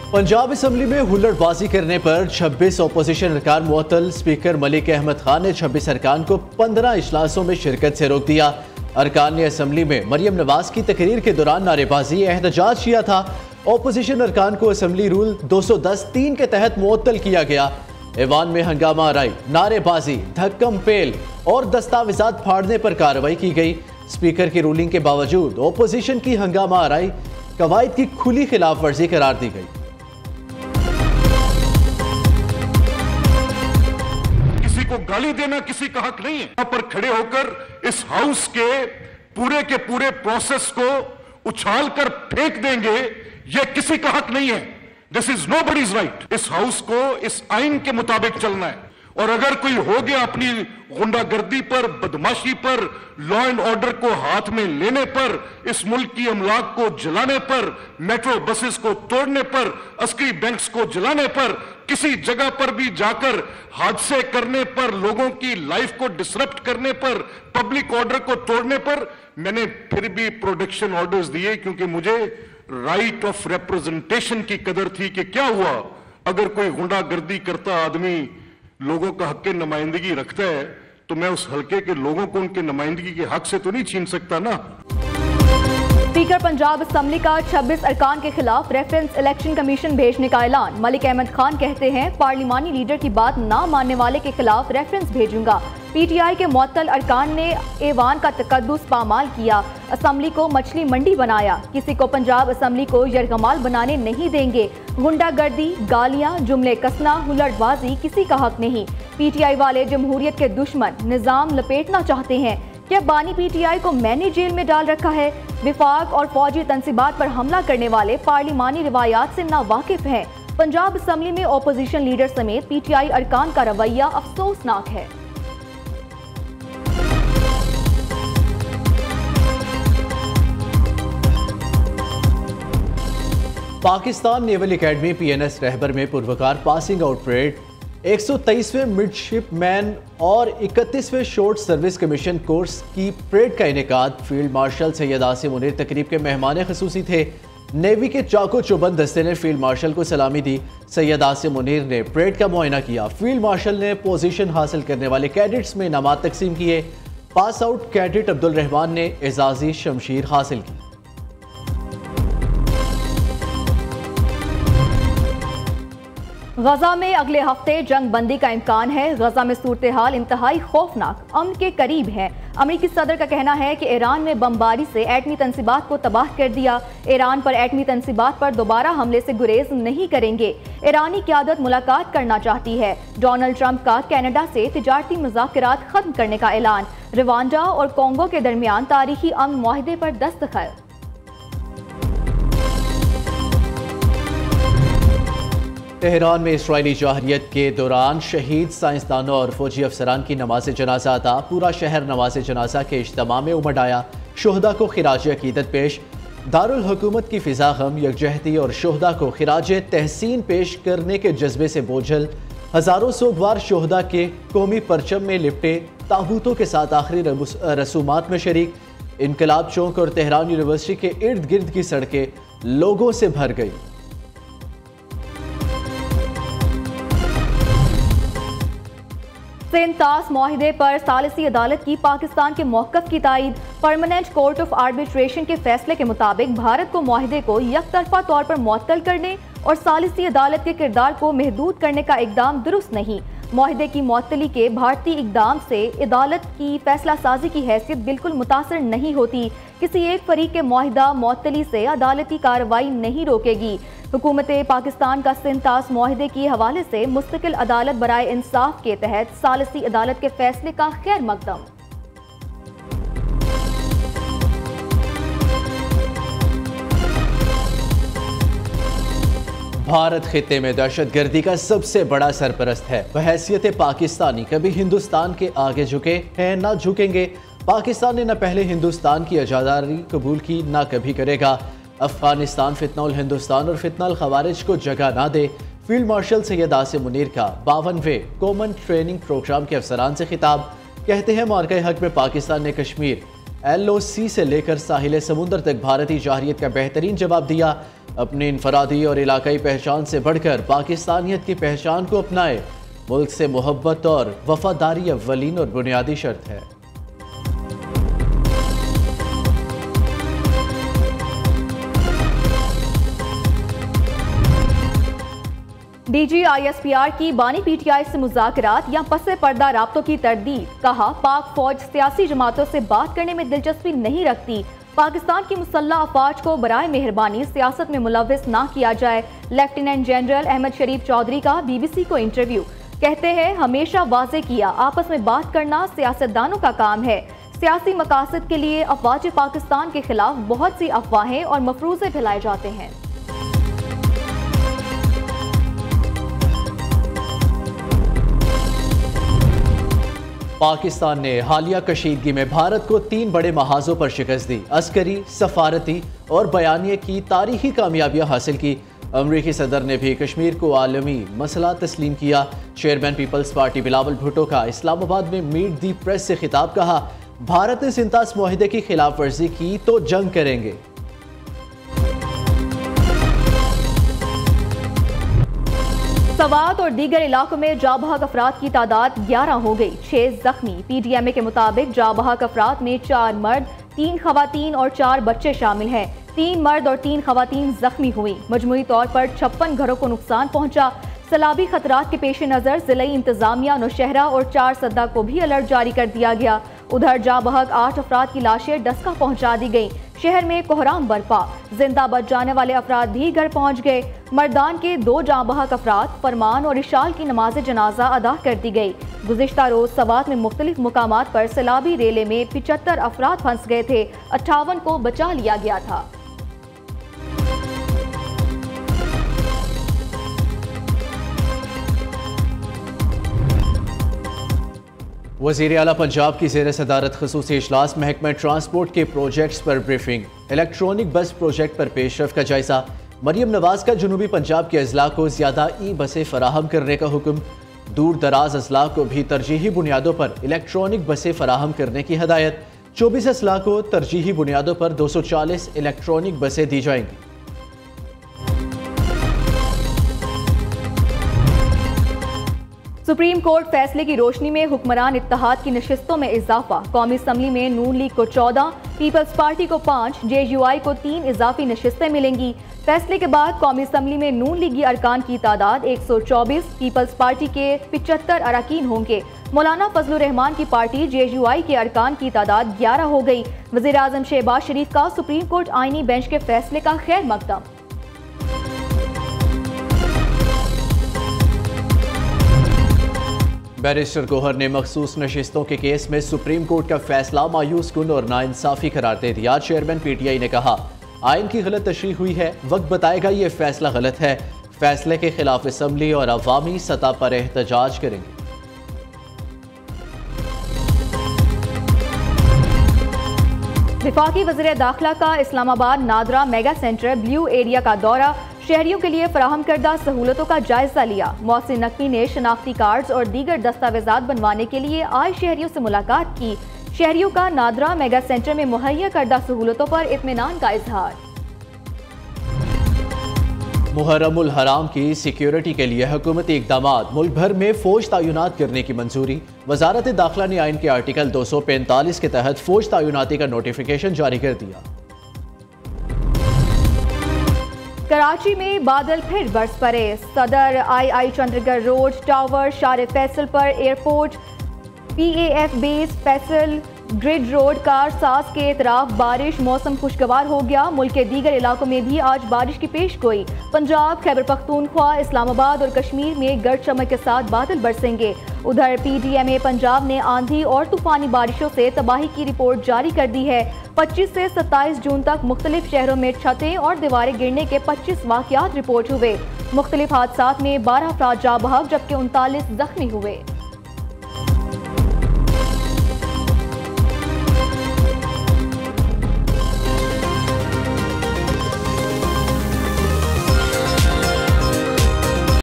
Punjab assembly में हुल्लड़बाजी करने पर 26 अपोजिशन अरकान मुअत्तल। स्पीकर मलिक अहमद खान ने 26 अरकान को 15 इजलासों में शिरकत से रोक दिया। अरकान ने असम्बली में मरियम नवाज की तकरीर के दौरान नारेबाजी एहतजाज किया था। अपोजिशन अरकान को असम्बली रूल 210(3) के तहत मुअत्तल किया गया। ऐवान में हंगामा आराई, नारेबाजी, धक्कम पेल और दस्तावेजात फाड़ने पर कार्रवाई की गई। स्पीकर की रूलिंग के बावजूद अपोजिशन की हंगामा आराई कवायद की खुली खिलाफ वर्जी करार दी गई। को गाली देना किसी का हक नहीं है। यहां पर खड़े होकर इस हाउस के पूरे प्रोसेस को उछाल कर फेंक देंगे, यह किसी का हक नहीं है। This is nobody's right. इस हाउस को इस आइन के मुताबिक चलना है, और अगर कोई हो गया अपनी गुंडागर्दी पर, बदमाशी पर, लॉ एंड ऑर्डर को हाथ में लेने पर, इस मुल्क की अमलाक को जलाने पर, मेट्रो बसेस को तोड़ने पर, अस्करी बैंक्स को जलाने पर, किसी जगह पर भी जाकर हादसे करने पर, लोगों की लाइफ को डिसरप्ट करने पर, पब्लिक ऑर्डर को तोड़ने पर, मैंने फिर भी प्रोटेक्शन ऑर्डर्स दिए, क्योंकि मुझे राइट ऑफ रिप्रेजेंटेशन की कदर थी कि क्या हुआ अगर कोई गुंडागर्दी करता आदमी लोगों का हक की नुमाइंदगी रखता है, तो मैं उस हल्के के लोगों को उनके नुमाइंदगी के हक से तो नहीं छीन सकता ना। स्पीकर पंजाब असम्बली का 26 अरकान के खिलाफ रेफरेंस इलेक्शन कमीशन भेजने का ऐलान। मलिक अहमद खान कहते हैं, पार्लिमानी लीडर की बात ना मानने वाले के खिलाफ रेफरेंस भेजूंगा। पीटीआई के मुअत्तल अरकान ने ऐवान का तकद्दुस पामाल किया, असम्बली को मछली मंडी बनाया। किसी को पंजाब असम्बली को यरगमाल बनाने नहीं देंगे। गुंडागर्दी, गालियां, जुमले कसना, हुल्लड़बाजी किसी का हक नहीं। पीटीआई वाले जमहूरियत के दुश्मन, निजाम लपेटना चाहते हैं। क्या बानी पीटीआई को मैंने जेल में डाल रखा है? विफाक और फौजी तंसीबात पर हमला करने वाले पार्लिमानी रिवायात से नावाकिफ हैं। पंजाब असम्बली में ओपोजिशन लीडर समेत पीटीआई अरकान का रवैया अफसोसनाक है। पाकिस्तान नेवल एकेडमी PNS रहबर में पुरवकार पासिंग आउट परेड, 123वें मिडशिपमैन और 31वें शॉर्ट सर्विस कमीशन कोर्स की परेड का इनेकाद। फील्ड मार्शल सैयद आसिम मुनीर तकरीब के मेहमान खसूसी थे। नेवी के चाको चौबंद दस्ते ने फील्ड मार्शल को सलामी दी। सैयद आसिम मुनीर ने परेड का मुआयना किया। फील्ड मार्शल ने पोजीशन हासिल करने वाले कैडेट्स में इनामात तकसीम किए। Pass out cadet Abdul Rahman ने एजाजी शमशीर हासिल की। गजा में अगले हफ्ते जंग बंदी का इम्कान है। गजा में सूरत हाल इंतहाई खौफनाक, अमन के करीब है। अमरीकी सदर का कहना है कि ईरान में बमबारी से एटमी तंसीबात को तबाह कर दिया। ईरान पर एटमी तंसीबात पर दोबारा हमले से गुरेज नहीं करेंगे। ईरानी क़यादत मुलाकात करना चाहती है। डोनाल्ड ट्रंप का कनाडा से तिजारती मुज़ाकरात खत्म करने का ऐलान। रवांडा और कोंगो के दरमियान तारीखी अमन मुआहदे पर दस्तखत। तेहरान में इसराइली जवाहरियत के दौरान शहीद साइंसदानों और फौजी अफसरान की नमाज जनाजा अता। पूरा शहर नमाज जनाजा के इज्तिमा में उमड़ आया। शोहदा को खिराज अकीदत पेश। दारुल हुकूमत की फिजा गम, यकजहती और शोहदा को खिराज तहसीन पेश करने के जज्बे से बोझल। हजारों सोगवार शोहदा के कौमी परचम में लिपटे ताबूतों के साथ आखिरी रसूमात में शरीक। इनकलाब चौक और तेहरान यूनिवर्सिटी के इर्द गिर्द की सड़कें लोगों से भर गई। सेंतास मुआहदे पर सालिसी अदालत की पाकिस्तान के मौक़िफ़ की तायीद। परमानेंट कोर्ट ऑफ आर्बिट्रेशन के फैसले के मुताबिक भारत को मुआहदे को यकतरफा तौर पर मुअत्तल करने और सालिसी अदालत के किरदार को महदूद करने का इक़दाम दुरुस्त नहीं। मुआहदे की मुअत्तली के भारतीय इक़दाम से अदालत की फैसला साजी की हैसियत बिल्कुल मुतासर नहीं होती। किसी एक फरीक के मुआहदा मुअत्तली से अदालती कार्रवाई नहीं रोकेगी। हुकूमत पाकिस्तान का सेंतास मुआहदे के हवाले से मुस्तकिल अदालत बराए इंसाफ के तहत सालिसी अदालत के फैसले का खैर मकदम। भारत खित्ते में दहशतगर्दी का सबसे बड़ा सरपरस्त है। बहैसियत पाकिस्तानी कभी हिंदुस्तान के आगे झुके हैं ना झुकेंगे। पाकिस्तान ने न पहले हिंदुस्तान की आज़ादारी कबूल की ना कभी करेगा। अफगानिस्तान फितनउल हिंदुस्तान और फितनल खवारिज को जगह ना दे। फील्ड मार्शल सैयद आसिम मुनीर का 52वें कॉमन ट्रेनिंग प्रोग्राम के अफसरान से खिताब। कहते हैं मार्का हक में पाकिस्तान ने कश्मीर LOC से लेकर साहिल समुंदर तक भारतीय जवाहरियत का बेहतरीन जवाब दिया। अपनी इनफरादी और इलाकाई पहचान से बढ़कर पाकिस्तानियत की पहचान को अपनाए। मुल्क से मोहब्बत और वफादारी अव्वलीन और बुनियादी शर्त है। DGISPR की बानी PTI से मुज़ाकरात या पसे पर्दा राब्तों की तरदीद। कहा, पाक फौज सियासी जमातों से बात करने में दिलचस्पी नहीं रखती। पाकिस्तान की मुसल्लह अफवाज को बराए मेहरबानी सियासत में मुलव्विस ना किया जाए। लेफ्टिनेंट जनरल अहमद शरीफ चौधरी का BBC को इंटरव्यू। कहते हैं, हमेशा वाज़े किया, आपस में बात करना सियासतदानों का काम है। सियासी मकासद के लिए अफवाज पाकिस्तान के खिलाफ बहुत सी अफवाहें और मफरूज़े फैलाए जाते हैं। पाकिस्तान ने हालिया कशीदगी में भारत को 3 बड़े महाजों पर शिकस्त दी। अस्करी, सफारती और बयानिए की तारीखी कामयाबियां हासिल की। अमरीकी सदर ने भी कश्मीर को आलमी मसला तस्लीम किया। चेयरमैन पीपल्स पार्टी बिलावल भुट्टो का इस्लामाबाद में मीट दी प्रेस से खिताब। कहा, भारत ने सिंतास मुआहिदे की खिलाफ वर्जी की तो जंग करेंगे। सवात और दीगर इलाकों में जाबहक अफराद की तादाद 11 हो गई, 6 जख्मी। PTMA के मुताबिक जाबहक अफराद में 4 मर्द, 3 खवातीन और 4 बच्चे शामिल हैं। 3 मर्द और 3 खवातीन जख्मी हुई। मजमूई तौर पर 56 घरों को नुकसान पहुंचा। सैलाबी खतरात के पेश नज़र ज़िला इंतजामिया, नौशहरा और 4 सद्दा को भी अलर्ट जारी कर दिया गया। उधर जाबहक 8 अफराद की लाशें डस्का पहुंचा दी गई। शहर में कोहराम बरपा। जिंदा बच जाने वाले अफराद भी घर पहुंच गए। मर्दान के 2 जाबहक अफराद, फरमान और इशाल की नमाज जनाजा अदा कर दी गई। गुज़िश्ता रोज सवात में मुख्तलिफ मुकामात पर सैलाबी रेले में 75 अफराद फंस गए थे। 58 को बचा लिया गया था। वज़ीर आला पंजाब की ज़ेर सदारत ख़ुसूसी इजलास। महकमा ट्रांसपोर्ट के प्रोजेक्ट्स पर ब्रीफिंग। इलेक्ट्रॉनिक बस प्रोजेक्ट पर पेशरफ का जायजा। मरियम नवाज का जनूबी पंजाब के अजला को ज़्यादा बसें फराहम करने का हुक्म। दूर दराज अजला को भी तरजीही बुनियादों पर इलेक्ट्रॉनिक बसें फराहम करने की हदायत। 24 अजला को तरजीही बुनियादों पर 240 इलेक्ट्रॉनिक बसें दी जाएंगी। सुप्रीम कोर्ट फैसले की रोशनी में हुक्मरान इत्तेहाद की नशिस्तों में इजाफा। कौमी असम्बली में नून लीग को 14, पीपल्स पार्टी को 5, JUI को 3 इजाफी नशिस्तें मिलेंगी। फैसले के बाद कौमी असम्बली में नून लीगी अरकान की तादाद 124, पीपल्स पार्टी के 75 अरकान होंगे। मौलाना फजलुर रहमान की पार्टी JUI के अरकान की तादाद 11 हो गई। वज़ीर आज़म शहबाज शरीफ का सुप्रीम कोर्ट आईनी बेंच के फैसले का खैर मकदम। बैरिस्टर गौहर ने मखसूस नशिस्तों के केस में सुप्रीम कोर्ट का फैसला मायूस कुन और नाइंसाफी करार दे दिया। चेयरमैन PTI ने कहा, आइन की गलत तशरीह हुई है, वक्त बताएगा ये फैसला गलत है। फैसले के खिलाफ असम्बली और अवामी सतह पर एहतजाज करेंगे। वफाकी वज़ीर दाखिला का Islamabad NADRA mega centre blue area का दौरा। शहरियों के लिए फराहम करदा सहूलतों का जायजा लिया। मोहसिन नकवी ने शनाख्ती कार्ड्स और दीगर दस्तावेजात बनवाने के लिए आए शहरियों से मुलाकात की। शहरियों का नादरा मेगा सेंटर में मुहैया करदा सहूलतों पर इत्मीनान का इजहार। मुहर्रमुल हराम की सिक्योरिटी के लिए हुकूमती इक़दामात। मुल्क भर में फौज तैनात करने की मंजूरी। वजारत दाखिला ने आइन के आर्टिकल 245 के तहत फौज तैनाती का नोटिफिकेशन जारी कर दिया। कराची में बादल फिर बरस पड़े। सदर II चंद्रगढ़ रोड, टावर, शार फैसल पर airport, PAF base, Faisal grid road, car साज के इतराफ बारिश। मौसम खुशगवार हो गया। मुल्क के दीगर इलाकों में भी आज बारिश की पेश गोई। पंजाब, खैबर पख्तूनख्वा, इस्लामाबाद और कश्मीर में गर्द चमक के साथ बादल बरसेंगे। उधर PTMA पंजाब ने आंधी और तूफानी बारिशों से तबाही की रिपोर्ट जारी कर दी है। 25 से 27 जून तक मुख्तलिफ शहरों में छतें और दीवारें गिरने के 25 वाक़यात रिपोर्ट हुए। मुख्तलिफ हादसात में 12 अफराद जाँ बहक जबकि 39 जख्मी हुए।